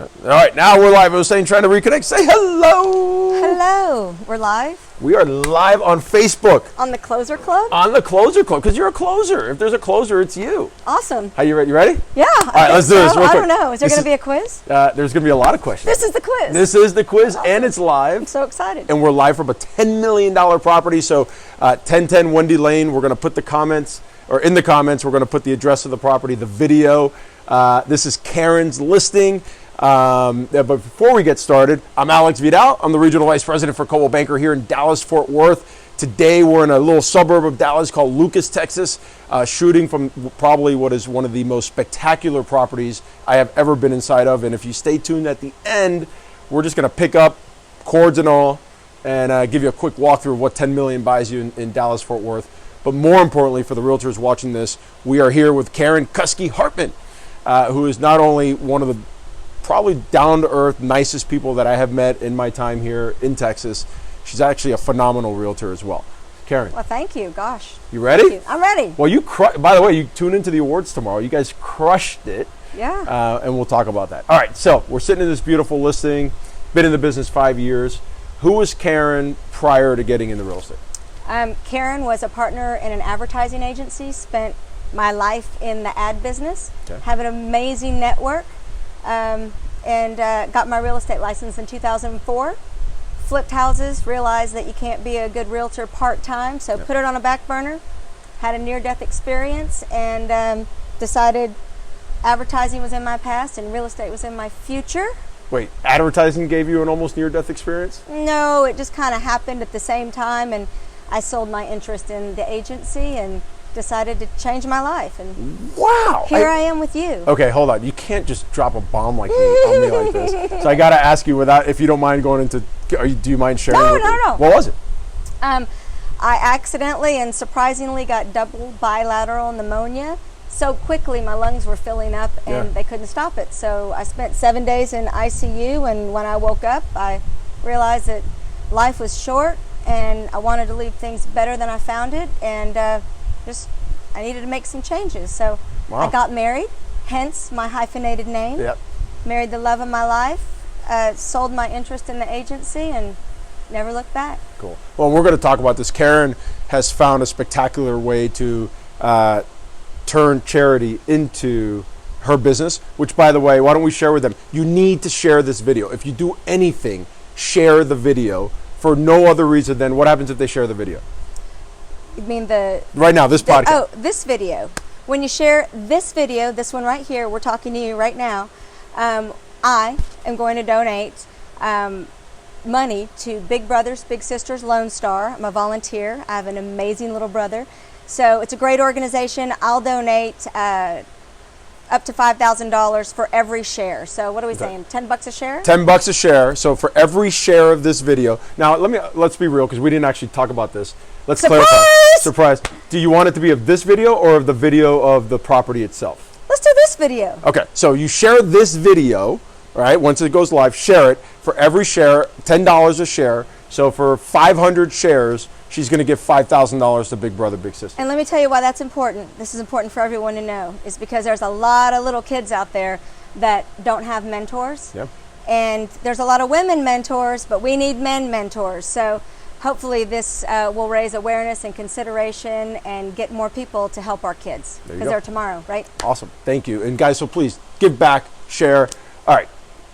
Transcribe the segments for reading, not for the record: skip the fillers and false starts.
All right, now we're live. I was saying, trying to reconnect. Say hello. Hello. We're live. We are live on Facebook. On the Closer Club? On the Closer Club, because you're a closer. If there's a closer, it's you. Awesome. Are you ready? You ready? Yeah. All right, let's do this real quick. I don't know. Is there going to be a quiz? There's going to be a lot of questions. This is the quiz. This is the quiz, Awesome. and it's live. I'm so excited. And we're live from a $10 million property. So 1010 Wendy Lane, we're going to put the comments, or in the comments, we're going to put the address of the property, the video. This is Karen's listing. But before we get started, I'm Alex Vidal. I'm the Regional Vice President for Coldwell Banker here in Dallas-Fort Worth. Today we're in a little suburb of Dallas called Lucas, Texas, shooting from probably what is one of the most spectacular properties I have ever been inside of. And if you stay tuned at the end, we're just going to pick up cords and all and give you a quick walkthrough of what 10 million buys you in Dallas-Fort Worth. But more importantly, for the realtors watching this, we are here with Karen Cuskey-Hartman, who is not only one of the probably down-to-earth, nicest people that I have met in my time here in Texas. She's actually a phenomenal realtor as well. Karen. Well, thank you. Gosh. You ready? You. I'm ready. Well, by the way, you tune into the awards tomorrow. You guys crushed it. Yeah. And we'll talk about that. All right, so we're sitting in this beautiful listing. Been in the business 5 years. Who was Karen prior to getting into real estate? Karen was a partner in an advertising agency, spent my life in the ad business, have an amazing network. And got my real estate license in 2004. Flipped houses, realized that you can't be a good realtor part-time, so put it on a back burner. Had a near-death experience and decided advertising was in my past and real estate was in my future. Wait, advertising gave you an almost near-death experience? No, it just kind of happened at the same time, and I sold my interest in the agency and decided to change my life, and wow, here I am with you. Okay, hold on. You can't just drop a bomb like me on me like this. So I got to ask you, without, if you don't mind going into, do you mind sharing? No. What was it? I accidentally and surprisingly got double bilateral pneumonia. So quickly, my lungs were filling up, and they couldn't stop it. So I spent 7 days in ICU, and when I woke up, I realized that life was short, and I wanted to leave things better than I found it, and I needed to make some changes. So I got married, hence my hyphenated name. Married the love of my life, sold my interest in the agency, and never looked back. Cool. Well, we're going to talk about this. Karen has found a spectacular way to turn charity into her business, which, by the way, why don't we share with them? You need to share this video. If you do anything, share the video for no other reason than what happens if they share the video? You mean right now, this podcast? Oh, this video. When you share this video, this one right here, we're talking to you right now, I am going to donate money to Big Brothers Big Sisters Lone Star. I'm a volunteer. I have an amazing little brother. So it's a great organization. I'll donate up to $5,000 for every share. So what are we saying? $10 a share? $10 a share. So for every share of this video. Now let's be real, because we didn't actually talk about this. Let's clarify. Surprise! Do you want it to be of this video or of the video of the property itself? Let's do this video. Okay, so you share this video, all right? Once it goes live, share it. For every share, $10 a share. So for 500 shares, she's going to give $5,000 to Big Brother Big Sister. And let me tell you why that's important. This is important for everyone to know. Is because there's a lot of little kids out there that don't have mentors. And there's a lot of women mentors, but we need men mentors. So hopefully this will raise awareness and consideration and get more people to help our kids, because they're tomorrow, right? Awesome. Thank you. And guys, so please give back, share. All right.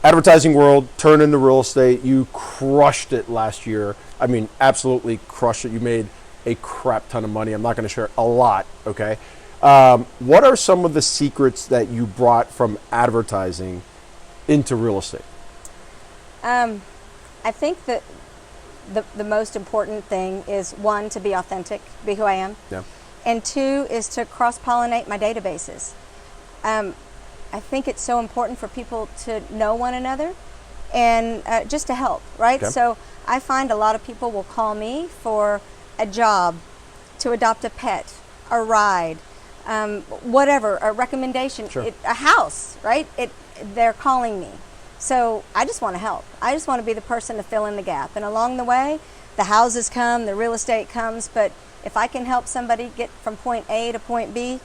Advertising world, turn into real estate. You crushed it last year. I mean, absolutely crushed it. You made a crap ton of money. I'm not going to share a lot, okay? What are some of the secrets that you brought from advertising into real estate? I think that the most important thing is, one, to be authentic, be who I am. And two is to cross-pollinate my databases. I think it's so important for people to know one another and just to help, right? So I find a lot of people will call me for a job, to adopt a pet, a ride, whatever, a recommendation, a house, right? They're calling me. So I just want to help. I just want to be the person to fill in the gap. And along the way, the houses come, the real estate comes, but if I can help somebody get from point A to point B,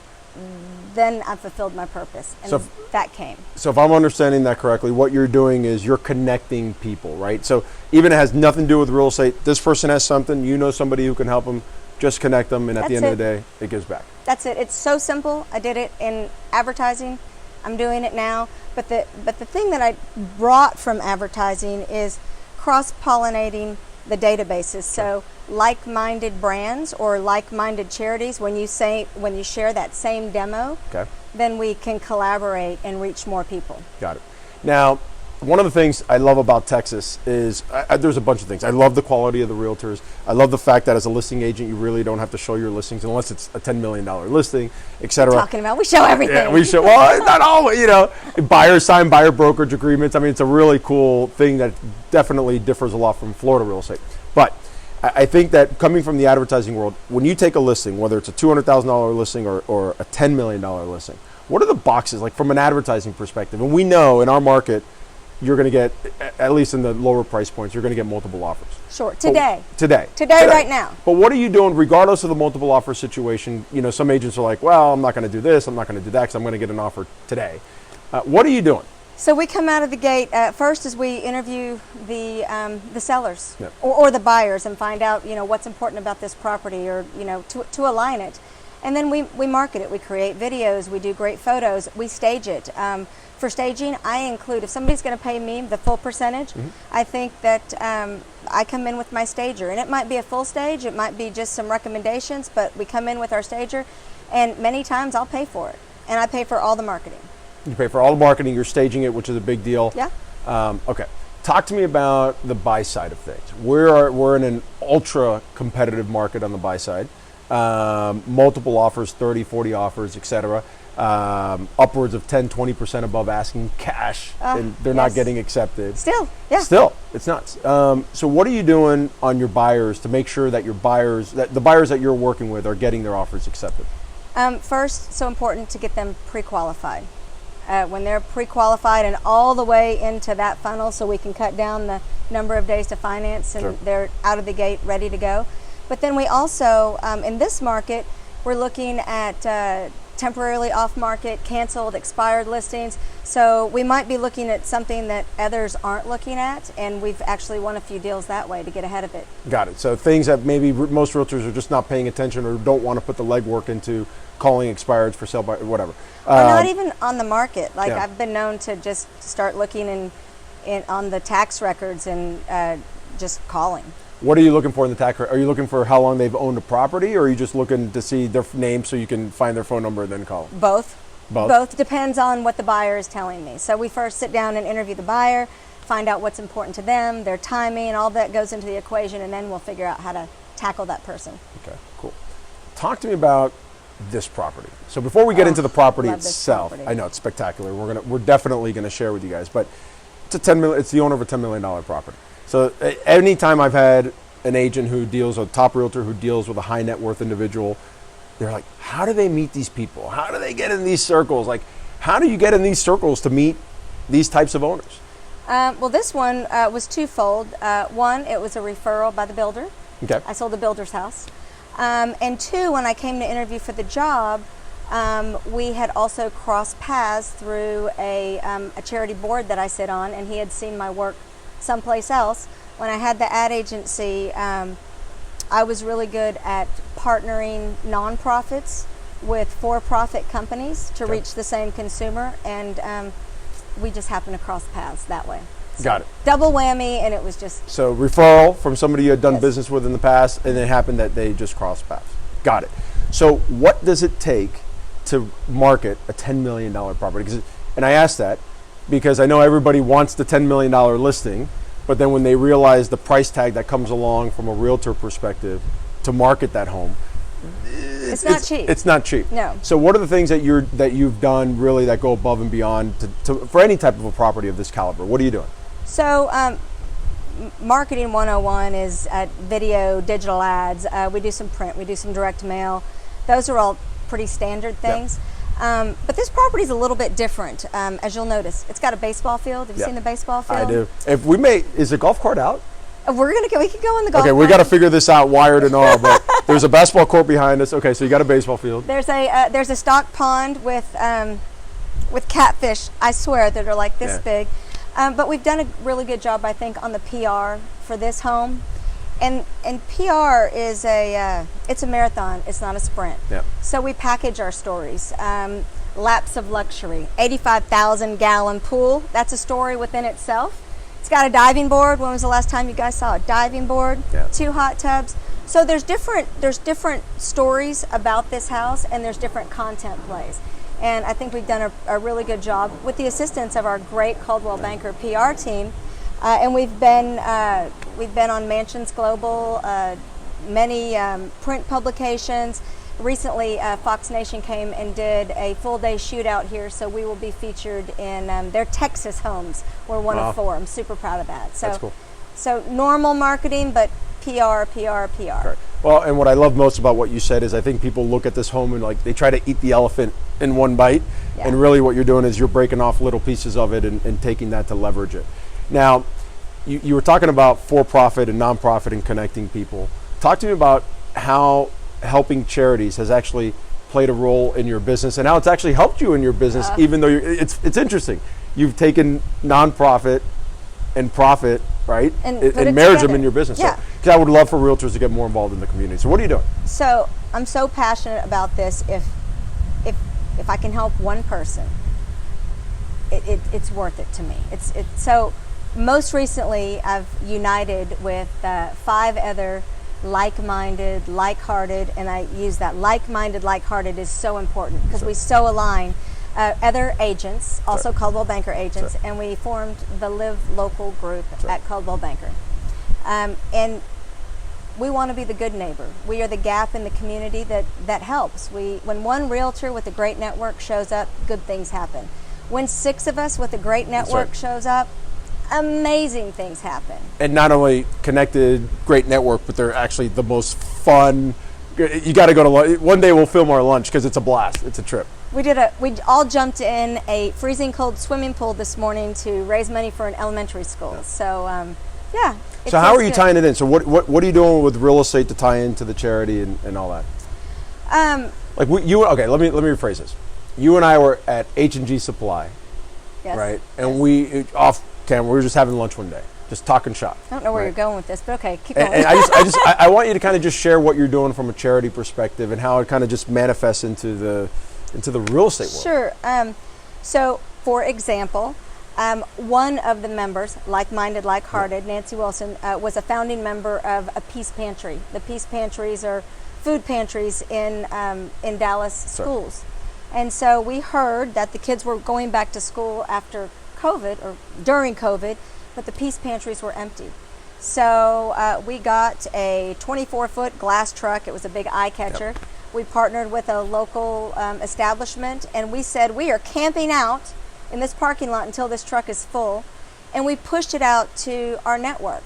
then I fulfilled my purpose, and that came. So if I'm understanding that correctly, what you're doing is you're connecting people, right? So even if it has nothing to do with real estate, this person has something, you know somebody who can help them, just connect them, and at the end of the day, it gives back. That's it. It's so simple. I did it in advertising. I'm doing it now. But the thing that I brought from advertising is cross-pollinating the databases. So like-minded brands or like-minded charities, when you share that same demo, then we can collaborate and reach more people. Got it. Now, one of the things I love about Texas is there's a bunch of things. I love the quality of the realtors. I love the fact that as a listing agent, you really don't have to show your listings unless it's a $10 million listing, et cetera. Talking about, we show everything. Yeah, we show, well, not always, buyers sign buyer brokerage agreements. I mean, it's a really cool thing that definitely differs a lot from Florida real estate. But I think that coming from the advertising world, when you take a listing, whether it's a $200,000 listing or a $10 million listing, what are the boxes, like from an advertising perspective? And we know in our market, you're going to get, at least in the lower price points, you're going to get multiple offers. Sure. Today, right now. But what are you doing regardless of the multiple offer situation? Some agents are like, well, I'm not going to do this, I'm not going to do that because I'm going to get an offer today. What are you doing? So we come out of the gate, first as we interview the sellers or the buyers and find out, what's important about this property or, to align it. And then we market it. We create videos. We do great photos. We stage it. For staging, I include, if somebody's going to pay me the full percentage, I think that I come in with my stager. And it might be a full stage. It might be just some recommendations. But we come in with our stager. And many times I'll pay for it. And I pay for all the marketing. You pay for all the marketing. You're staging it, which is a big deal. Yeah. Okay. Talk to me about the buy side of things. We're in an ultra competitive market on the buy side. Multiple offers, 30, 40 offers, et cetera. Upwards of 10, 20% above asking cash, and they're not getting accepted. Still, it's nuts. So what are you doing on your buyers to make sure that the buyers that you're working with are getting their offers accepted? First, so important to get them pre-qualified. When they're pre-qualified and all the way into that funnel, so we can cut down the number of days to finance, and they're out of the gate ready to go. But then we also, in this market, we're looking at temporarily off-market, canceled, expired listings. So we might be looking at something that others aren't looking at, and we've actually won a few deals that way to get ahead of it. Got it. So things that maybe most realtors are just not paying attention or don't want to put the legwork into calling expireds for sale by whatever. Or not even on the market. Like I've been known to just start looking on the tax records and just calling. What are you looking for in the tax record? Are you looking for how long they've owned a property, or are you just looking to see their name so you can find their phone number and then call them? Both depends on what the buyer is telling me. So we first sit down and interview the buyer, find out what's important to them, their timing, and all that goes into the equation, and then we'll figure out how to tackle that person. Okay, cool. Talk to me about this property. So before we get into the property itself, I know it's spectacular. We're definitely gonna share with you guys, but it's the owner of a $10 million property. So anytime I've had an agent a top realtor who deals with a high net worth individual, they're like, how do they meet these people? How do they get in these circles? Like, how do you get in these circles to meet these types of owners? Well, this one was twofold. One, it was a referral by the builder. Okay. I sold the builder's house. And two, when I came to interview for the job, we had also crossed paths through a charity board that I sit on, and he had seen my work someplace else. When I had the ad agency, I was really good at partnering nonprofits with for-profit companies to reach the same consumer, and we just happened to cross paths that way. So got it. Double whammy, and it was just... So referral from somebody you had done business with in the past, and it happened that they just crossed paths. Got it. So what does it take to market a $10 million property? And I ask that because I know everybody wants the $10 million listing, but then when they realize the price tag that comes along from a realtor perspective to market that home, it's not cheap. It's not cheap. No. So what are the things that you've done really that go above and beyond for any type of a property of this caliber? What are you doing? So marketing 101 is video, digital ads. We do some print. We do some direct mail. Those are all pretty standard things. But this property is a little bit different, as you'll notice. It's got a baseball field. Have you seen the baseball field? I do. Is the golf cart out? We can go on the golf cart. Okay, we got to figure this out, wired and all. But There's a basketball court behind us. Okay, so you got a baseball field. There's a stock pond with catfish, I swear, that are like this big. But we've done a really good job, I think, on the PR for this home. And PR is it's a marathon. It's not a sprint. Yeah. So we package our stories. Laps of luxury, 85,000 gallon pool. That's a story within itself. It's got a diving board. When was the last time you guys saw a diving board? Yeah. 2 hot tubs. So there's different stories about this house, and there's different content plays. And I think we've done a really good job with the assistance of our great Coldwell Banker PR team. And we've been on Mansions Global, many print publications. Recently, Fox Nation came and did a full-day shootout here, so we will be featured in their Texas homes. We're one of 4. I'm super proud of that. So, that's cool. So normal marketing, but PR. Right. Well, and what I love most about what you said is I think people look at this home and like they try to eat the elephant in one bite, and really what you're doing is you're breaking off little pieces of it and taking that to leverage it. Now, you were talking about for-profit and nonprofit and connecting people. Talk to me about how helping charities has actually played a role in your business and how it's actually helped you in your business, even though it's interesting. You've taken nonprofit and profit, right, and marriage them in your business. Yeah. So I would love for realtors to get more involved in the community. So what are you doing? So I'm so passionate about this. If I can help one person, it's worth it to me. So most recently I've united with 5 other like-minded, like-hearted, and I use that like-minded, like-hearted is so important because we so align. Other agents, also Coldwell Banker agents, and we formed the Live Local group at Coldwell Banker. And we want to be the good neighbor. We are the gap in the community that helps. When one realtor with a great network shows up, good things happen. When 6 of us with a great network shows up, amazing things happen. And not only connected, great network, but they're actually the most fun. You got to go to lunch. One day we'll film our lunch because it's a blast. It's a trip. We all jumped in a freezing cold swimming pool this morning to raise money for an elementary school. So, yeah. So how are you tying it in? So what are you doing with real estate to tie into the charity and all that? Let me rephrase this. You and I were at H&G Supply, right? And we off camera, we were just having lunch one day, just talking shop. I don't know where you're going with this, but okay, keep going. And I want you to kind of just share what you're doing from a charity perspective and how it kind of just manifests into the real estate world. Sure. So, for example, one of the members, like-minded, like-hearted, Nancy Wilson, was a founding member of a Peace Pantry. The Peace Pantries are food pantries in Dallas schools. And so we heard that the kids were going back to school after COVID or during COVID, but the Peace Pantries were empty. So we got a 24-foot glass truck. It was a big eye catcher. Yep. We partnered with a local establishment, and we said we are camping out in this parking lot until this truck is full. And we pushed it out to our network.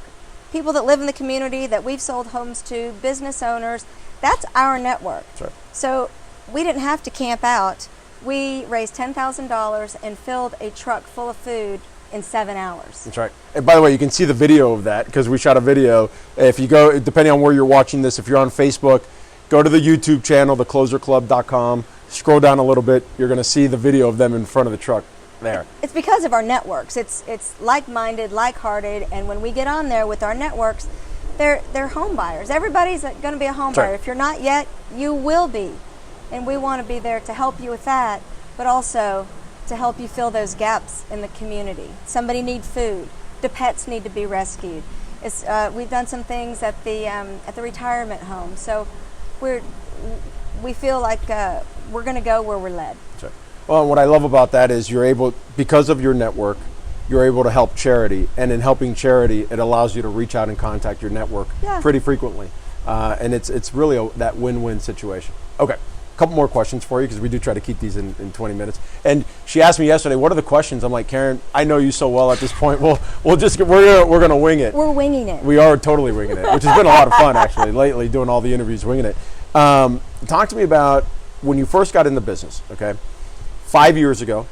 People that live in the community that we've sold homes to, business owners, that's our network. Sure. So we didn't have to camp out. We raised $10,000 and filled a truck full of food in 7 hours. That's right. And by the way, you can see the video of that because we shot a video. If you go, depending on where you're watching this, if you're on Facebook, go to the YouTube channel, TheCloserClub.com. Scroll down a little bit. You're going to see the video of them in front of the truck there. It's because of our networks. It's like-minded, like-hearted, and when we get on there with our networks, they're home buyers. Everybody's going to be a home buyer. If you're not yet, you will be. And we want to be there to help you with that, but also to help you fill those gaps in the community. Somebody needs food. The pets need to be rescued. We've done some things at the retirement home. So we feel like we're going to go where we're led. Sure. Well, and what I love about that is you're able, because of your network, you're able to help charity. And in helping charity, it allows you to reach out and contact your network pretty frequently. And it's really that win-win situation. Okay. Couple more questions for you because we do try to keep these in 20 minutes. And she asked me yesterday, what are the questions? I'm like, Karen, I know you so well at this point. We're gonna wing it. We're winging it. We are totally winging it, which has been a lot of fun actually lately, doing all the interviews, winging it. Talk to me about when you first got in the business. Okay, 5 years ago.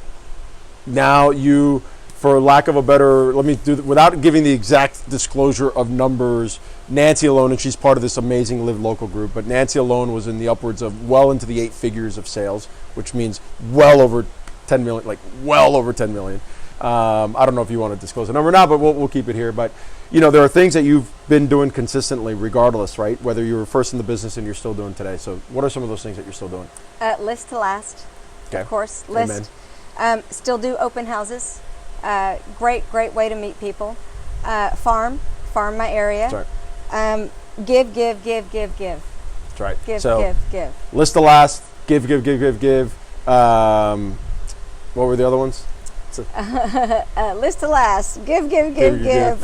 Now you for lack of a better, let me do, without giving the exact disclosure of numbers, Nancy alone, and she's part of this amazing Live Local group, but Nancy alone was in the upwards of well into the 8 figures of sales, which means well over 10 million, like well over 10 million. I don't know if you want to disclose the number or not, but we'll keep it here. But, you know, there are things that you've been doing consistently regardless, right? Whether you were first in the business and you're still doing today. So what are some of those things that you're still doing? List to last, okay. Of course. Amen. List. Still do open houses. Great way to meet people. Farm my area. That's right. Give. That's right. Give. List to last, give. What were the other ones? List to last, give.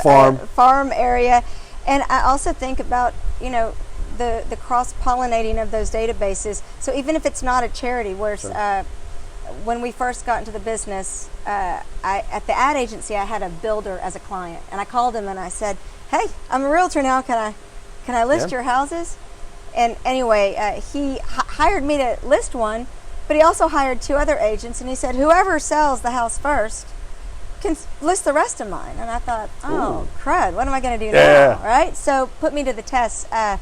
Farm area. And I also think about, you know, the cross-pollinating of those databases. So even if it's not a charity, where sure. When we first got into the business, at the ad agency, I had a builder as a client, and I called him and I said, "Hey, I'm a realtor now. Can I list your houses?" And anyway, he hired me to list one, but he also hired 2 other agents, and he said, "Whoever sells the house first can list the rest of mine." And I thought, "Oh, crud! What am I going to do now?" Right? So put me to the test. I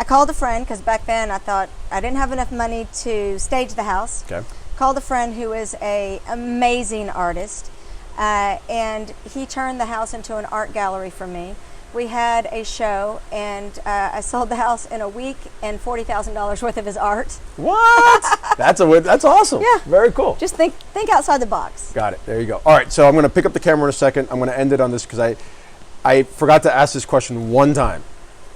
called a friend because back then I thought I didn't have enough money to stage the house. Okay. Called a friend who is an amazing artist, and he turned the house into an art gallery for me. We had a show, and I sold the house in a week and $40,000 worth of his art. What? That's awesome. Yeah. Very cool. Just think outside the box. Got it. There you go. All right. So I'm going to pick up the camera in a second. I'm going to end it on this because I forgot to ask this question one time.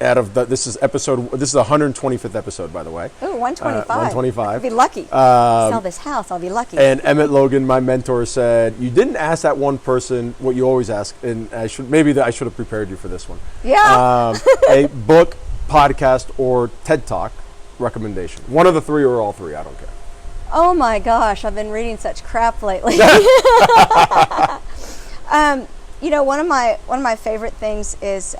This is the 125th episode, by the way. Ooh, 125. 125. I'll be lucky. Sell this house, I'll be lucky. And Emmett Logan, my mentor, said, "You didn't ask that one person what you always ask," and I should have prepared you for this one. Yeah. A book, podcast, or TED Talk recommendation. One of the 3 or all 3, I don't care. Oh my gosh, I've been reading such crap lately. You know, one of my favorite things is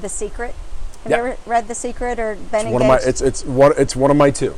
The Secret. Have you ever read The Secret or been engaged? It's one of my 2.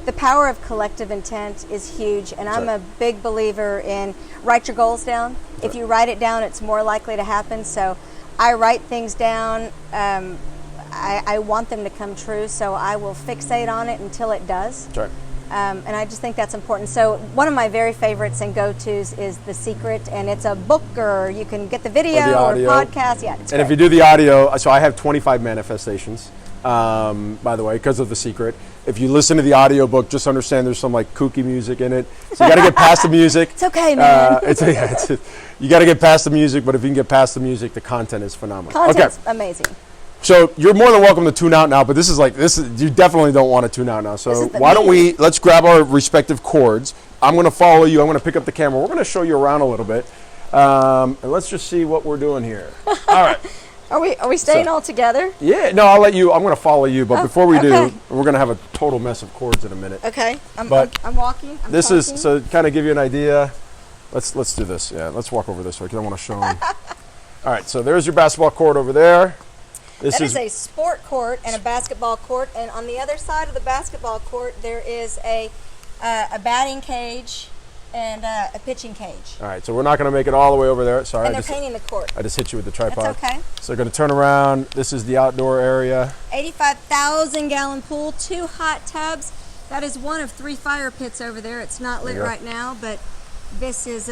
The power of collective intent is huge, and I'm a big believer in write your goals down. If you write it down, it's more likely to happen. So I write things down. I want them to come true, so I will fixate on it until it does. That's right. And I just think that's important. So one of my very favorites and go-tos is The Secret, and it's a book, or you can get the video or podcast. Yeah, it's and great. If you do the audio, so I have 25 manifestations, by the way, because of The Secret. If you listen to the audio book, just understand there's some like kooky music in it. So you got to get past the music. It's okay, man. You got to get past the music, but if you can get past the music, the content is phenomenal. Content's amazing. So you're more than welcome to tune out now, but you definitely don't want to tune out now. So why don't let's grab our respective cords. I'm going to follow you. I'm going to pick up the camera. We're going to show you around a little bit. And let's just see what we're doing here. All right. Are we staying all together? Yeah, no, I'll let you. I'm going to follow you, but before we do, we're going to have a total mess of cords in a minute. Okay. I'm walking. This is so kind of give you an idea. Let's do this. Yeah, let's walk over this way because I want to show them. All right, so there's your basketball court over there. That is a sport court and a basketball court, and on the other side of the basketball court there is a batting cage and a pitching cage. All right, so we're not going to make it all the way over there. Sorry, and they're painting the court. I just hit you with the tripod. That's okay. So we're going to turn around. This is the outdoor area. 85,000 gallon pool, 2 hot tubs. That is one of 3 fire pits over there. It's not lit right now, but this is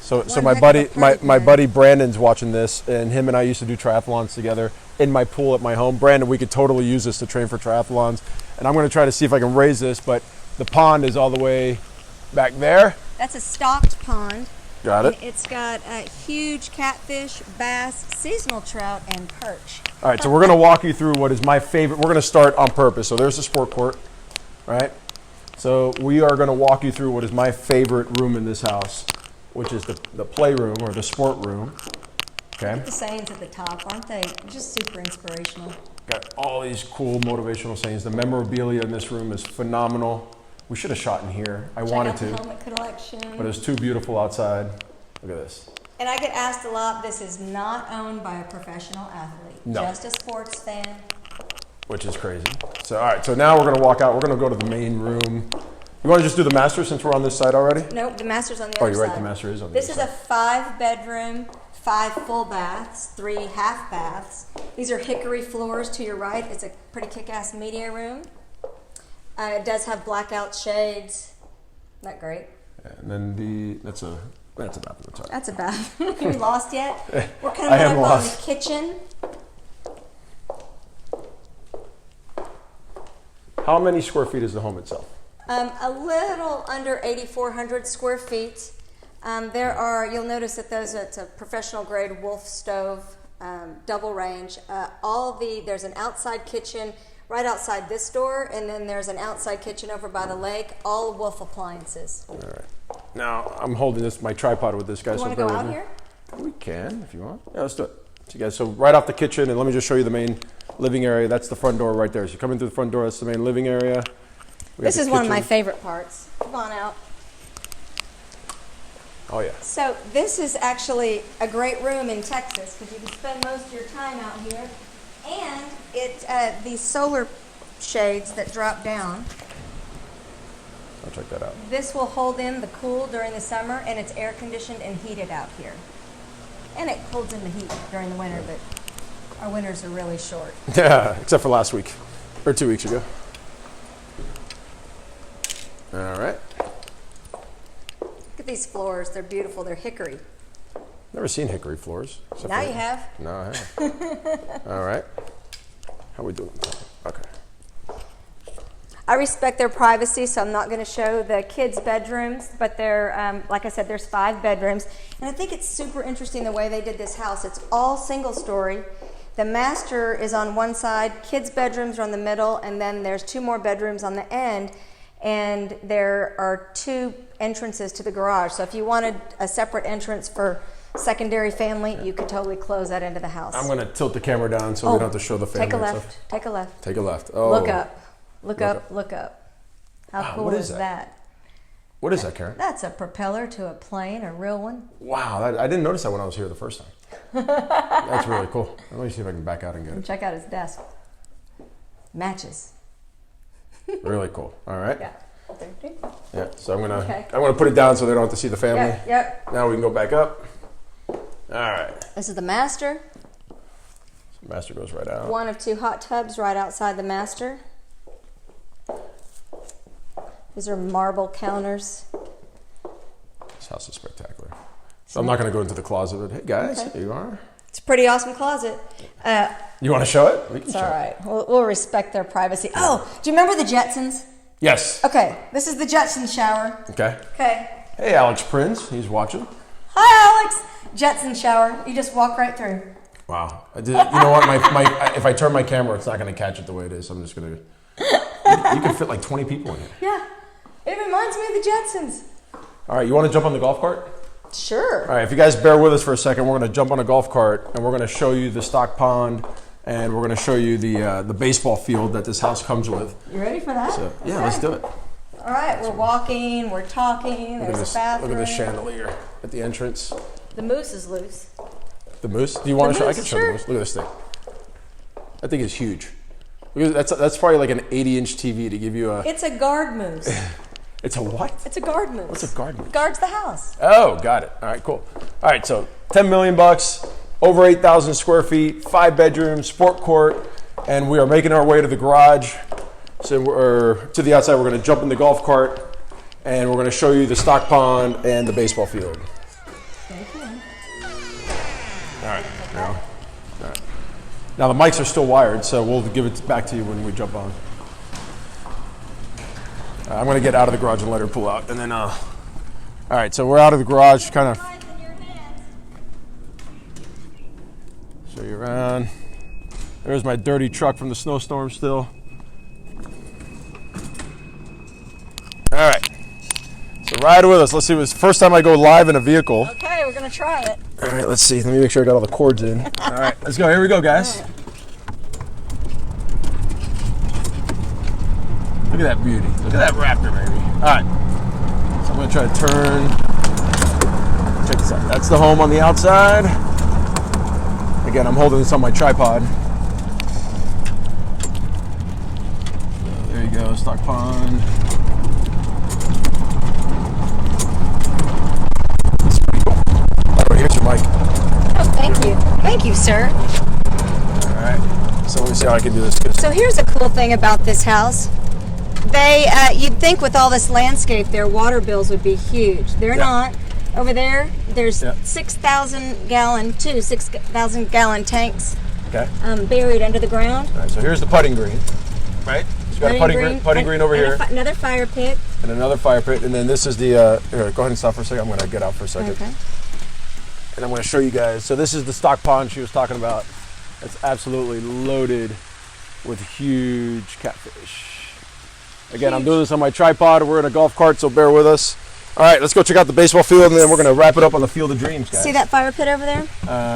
So my buddy Brandon's watching this, and him and I used to do triathlons together in my pool at my home. Brandon, we could totally use this to train for triathlons, and I'm going to try to see if I can raise this, but the pond is all the way back there. That's a stocked pond. Got it. It's got huge catfish, bass, seasonal trout, and perch. All right, so we're going to walk you through what is my favorite. We're going to start on purpose. So there's the sport court, right? So we are going to walk you through what is my favorite room in this house, which is the playroom or the sport room. Okay. The sayings at the top, aren't they just super inspirational? Got all these cool motivational sayings. The memorabilia in this room is phenomenal. We should have shot in here. I wanted to, helmet collection. but it's too beautiful outside. Look at this. And I get asked a lot, this is not owned by a professional athlete, just a sports fan. Which is crazy. So, all right, so now we're going to walk out. We're going to go to the main room. You want to just do the master since we're on this side already? Nope, the master's on the Oh, other side. you're right, the master is on the This other is side. a 5-bedroom, 5 full baths, 3 half baths. These are hickory floors to your right. It's a pretty kick-ass media room. It does have blackout shades. Isn't that great? Yeah, and then that's a bathroom. Sorry. That's a bath. You lost yet? We're I coming am up on the lost. kitchen. How many square feet is the home itself? A little under 8,400 square feet. You'll notice that it's a professional grade Wolf stove, double range. There's an outside kitchen right outside this door, and then there's an outside kitchen over by the lake, all Wolf appliances. All right. Now, I'm holding my tripod with this guy. You want to go out here? We can, if you want. Yeah, let's do it. So, guys, right off the kitchen, and let me just show you the main living area. That's the front door right there. So you come in through the front door, that's the main living area. This is one of my favorite parts. Come on out. Oh, yeah. So this is actually a great room in Texas because you can spend most of your time out here. And these solar shades that drop down. I'll check that out. This will hold in the cool during the summer, and it's air conditioned and heated out here. And it holds in the heat during the winter, but our winters are really short. Yeah, except for last week or 2 weeks ago. All right. Look at these floors. They're beautiful. They're hickory. Never seen hickory floors. Now you have. No, I haven't. All right. How are we doing? Okay. I respect their privacy, so I'm not going to show the kids' bedrooms, but like I said, there's 5 bedrooms. And I think it's super interesting the way they did this house. It's all single story. The master is on one side, kids' bedrooms are on the middle, and then there's 2 more bedrooms on the end. And there are 2 entrances to the garage. So if you wanted a separate entrance for secondary family, you could totally close that into the house. I'm going to tilt the camera down so we don't have to show the family. Take a left. Take a left. Take a left. Oh. Look up. Look up. Look up. How Wow, cool what is is that? What is that, Karen? That's a propeller to a plane, a real one. Wow, I didn't notice that when I was here the first time. That's really cool. Let me see if I can back out and get it. Check out his desk. Matches. Really cool. All right. Yeah. Yeah. So I'm gonna put it down so they don't have to see the family. Yep. Now we can go back up. All right. This is the master. So master goes right out. 1 of 2 hot tubs right outside the master. These are marble counters. This house is spectacular. So I'm not going to go into the closet, but hey guys, Okay. here you are. It's a pretty awesome closet. You want to show it? We can It's show all it. right. We'll respect their privacy. Oh, do you remember the Jetsons? Yes. Okay, this is the Jetson shower. Okay. Okay. Hey, Alex Prince. He's watching. Hi, Alex. Jetson shower. You just walk right through. Wow. You know what? If I turn my camera, it's not going to catch it the way it is. I'm just going to... You can fit like 20 people in here. Yeah. It reminds me of the Jetsons. All right, you want to jump on the golf cart? Sure. All right, if you guys bear with us for a second, we're going to jump on a golf cart and we're going to show you the stock pond and we're going to show you the baseball field that this house comes with. You ready for that? So, yeah, Okay. let's do it. All right, we're walking, we're talking, there's a bathroom. Look at this chandelier at the entrance. The moose is loose. The moose? Do you want to show? I moose, can show sure. the moose. Look at this thing. That thing is huge. Look at, that's probably like an 80-inch TV to give you a... It's a guard moose. It's a what? It's a guard moose. What's a guard moose? Guards the house. Oh, got it. All right, cool. All right, so $10 million, over 8,000 square feet, 5 bedrooms, sport court, and we are making our way to the garage. So we're to the outside. We're going to jump in the golf cart, and we're going to show you the stock pond and the baseball field. Thank you. All right. All right. Now the mics are still wired, so we'll give it back to you when we jump on. I'm going to get out of the garage and let her pull out, and then. All right, so we're out of the garage, kind of. Show you around. There's my dirty truck from the snowstorm still. All right. So ride with us. Let's see. It's the first time I go live in a vehicle. Okay, we're going to try it. All right, let's see. Let me make sure I got all the cords in. All right, let's go. Here we go, guys. Look at that beauty. Look at that Raptor, baby. All right. So I'm going to try to turn. Check this out. That's the home on the outside. Again, I'm holding this on my tripod. So there you go, stock pond. sir. All right. So let me see how I can do this. So here's a cool thing about this house. You'd think with all this landscape, their water bills would be huge. They're not. Over there, there's 6,000 gallon tanks buried under the ground. All right, so here's the putting green, right? So you got a putting green over here. Another fire pit. And another fire pit. And then this is the, here, go ahead and stop for a second. I'm going to get out for a second. Okay. And I'm going to show you guys. So this is the stock pond she was talking about. It's absolutely loaded with huge catfish. Again, I'm doing this on my tripod. We're in a golf cart, so bear with us. All right, let's go check out the baseball field, and then we're going to wrap it up on the Field of Dreams, guys. See that fire pit over there?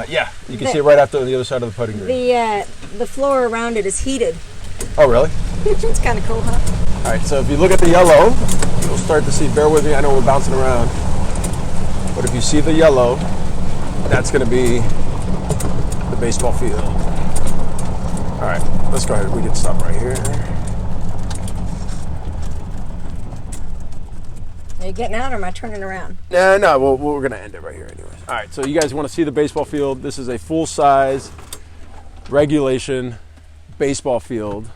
Yeah, you can see it right after the other side of the putting green. The floor around it is heated. Oh, really? It's kind of cool, huh? All right, so if you look at the yellow, you'll start to see, bear with me, I know we're bouncing around, but if you see the yellow, that's going to be the baseball field. All right, let's go ahead. We can stop right here. Are you getting out or am I turning around? No, we're going to end it right here anyways. All right, so you guys want to see the baseball field. This is a full-size regulation baseball field,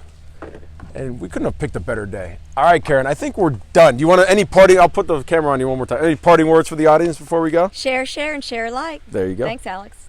and we couldn't have picked a better day. All right, Karen, I think we're done. Do you want any parting? I'll put the camera on you one more time. Any parting words for the audience before we go? Share, and share alike. There you go. Thanks, Alex.